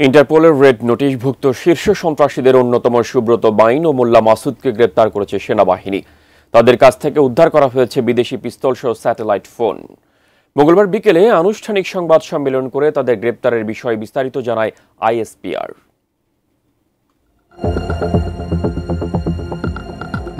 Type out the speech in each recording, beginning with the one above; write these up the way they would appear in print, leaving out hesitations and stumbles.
ইন্টারপোলের red নোটিশভুক্ত শীর্ষ সন্ত্রাসীদের অন্যতম সুব্রত বাইন ও মোল্লা মাসুদকে গ্রেপ্তার করেছে সেনাবাহিনী। তাদের কাছ থেকে উদ্ধার করা হয়েছে বিদেশি পিস্তল সহ স্যাটেলাইট ফোন। মঙ্গলবার বিকেলে আনুষ্ঠানিক সংবাদ সম্মেলন করে তাদের গ্রেপ্তারের বিষয়ে বিস্তারিত জানায় আইএসপিআর।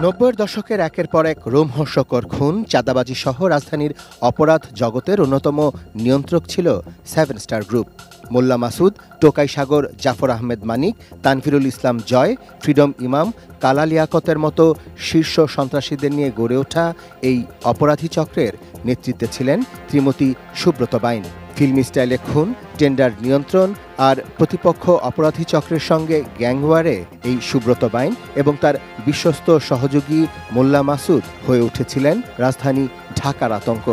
৯০-এর দশকের একের পর এক রোমহর্ষকর খুন, চাঁদাবাজি সহ রাজধানীর অপরাধ জগতের অন্যতম নিয়ন্ত্রক ছিল সেভেন স্টার গ্রুপ। মোল্লা মাসুদ, টোকাই সাগর, জাফর আহমেদ মানিক, তানফিরুল ইসলাম জয়, ফ্রিডম ইমাম, কালা লিয়াকতের মতো শীর্ষ সন্ত্রাসীদের নিয়ে গড়ে ওঠা এই অপরাধী চক্রের নেতৃত্বে ছিলেন শ্রীমতী সুব্রত বাইন। ফিল্মি স্টাইলে খুন, টেন্ডার নিয়ন্ত্রণ আর প্রতিপক্ষ অপরাধী চক্রের সঙ্গে গ্যাংওয়ারে এই সুব্রত বাইন এবং তার বিশ্বস্ত সহযোগী মোল্লা মাসুদ হয়ে উঠেছিলেন রাজধানী ঢাকার আতঙ্ক।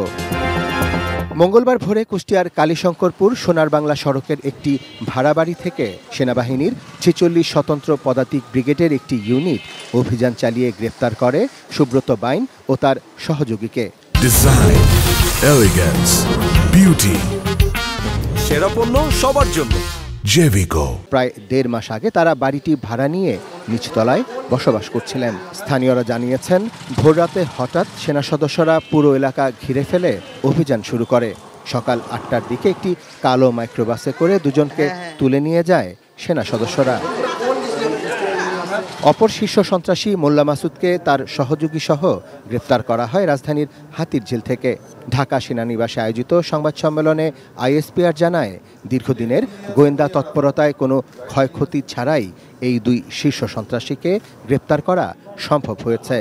মঙ্গলবার ভোরে কুষ্টিয়ার কালীশঙ্করপুর সোনার বাংলা সড়কের একটি ভাড়া বাড়ি থেকে সেনাবাহিনীর ৪৬ স্বতন্ত্র পদাতিক ব্রিগেডের একটি ইউনিট অভিযান চালিয়ে গ্রেপ্তার করে সুব্রত বাইন ও তার সহযোগীকে। ডিজাইন, এলিগেন্স, বিউটি, সেরা পণ্য সবার জন্য জেভিকো। প্রায় ১.৫ মাস আগে তারা বাড়িটি ভাড়া নিয়ে নিচতলায় বসবাস করছিলেন। স্থানীয়রা জানিয়েছেন, ভোররাতে হঠাৎ সেনা সদস্যরা পুরো এলাকা ঘিরে ফেলে অভিযান শুরু করে। সকাল ৮টার দিকে একটি কালো মাইক্রোবাসে করে দুজনকে তুলে নিয়ে যায় সেনা সদস্যরা। অপর শীর্ষ সন্ত্রাসী মোল্লা মাসুদকে তার সহযোগী সহ গ্রেপ্তার করা হয় রাজধানীর হাতিরঝিল থেকে। ঢাকা সেনানিবাসে আয়োজিত সংবাদ সম্মেলনে আইএসপিআর জানায়, দীর্ঘদিনের গোয়েন্দা তৎপরতায় কোনো ক্ষয়ক্ষতি ছাড়াই এই দুই শীর্ষ সন্ত্রাসীকে গ্রেপ্তার করা সম্ভব হয়েছে।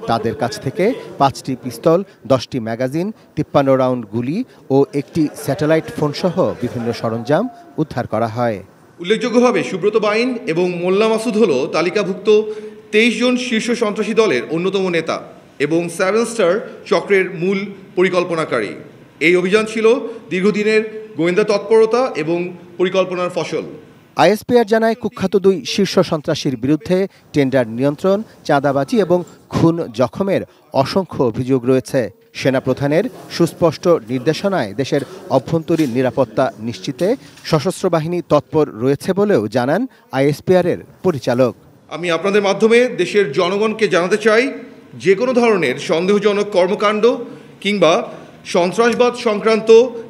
তাদের কাছ থেকে ৫টি পিস্তল, ১০টি ম্যাগাজিন, ৫৩ রাউন্ড গুলি ও একটি স্যাটেলাইট ফোনসহ বিভিন্ন সরঞ্জাম উদ্ধার করা হয়। উল্লেখযোগ্যভাবে সুব্রত বাইন এবং মোল্লা মাসুদ হল তালিকাভুক্ত ২৩ জন শীর্ষ সন্ত্রাসী দলের অন্যতম নেতা এবং সেভেন স্টার চক্রের মূল পরিকল্পনাকারী। এই অভিযান ছিল দীর্ঘদিনের গোয়েন্দা তৎপরতা এবং পরিকল্পনার ফসল। আইএসপিআর জানায়, কুখ্যাত দুই শীর্ষ সন্ত্রাসীর বিরুদ্ধে টেন্ডার নিয়ন্ত্রণ, চাঁদাবাজি এবং খুন জখমের অসংখ্য অভিযোগ রয়েছে। সেনাপ্রধানের সুস্পষ্ট নির্দেশনায় দেশের অভ্যন্তরীণ নিরাপত্তা নিশ্চিতে সশস্ত্র বাহিনী তৎপর রয়েছে বলেও জানান আইএসপিআরের পরিচালক। আমি আপনাদের মাধ্যমে দেশের জনগণকে জানাতে চাই, যে কোনো ধরনের সন্দেহজনক কর্মকাণ্ড কিংবা সন্ত্রাসবাদ সংক্রান্ত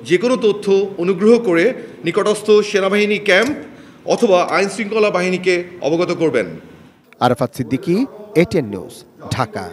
যে কোনো তথ্য অনুগ্রহ করে নিকটস্থ সেনাবাহিনী ক্যাম্প অথবা আইনশৃঙ্খলা বাহিনীকে অবগত করবেন। Arafat Siddiqui, ATN news, Dhaka.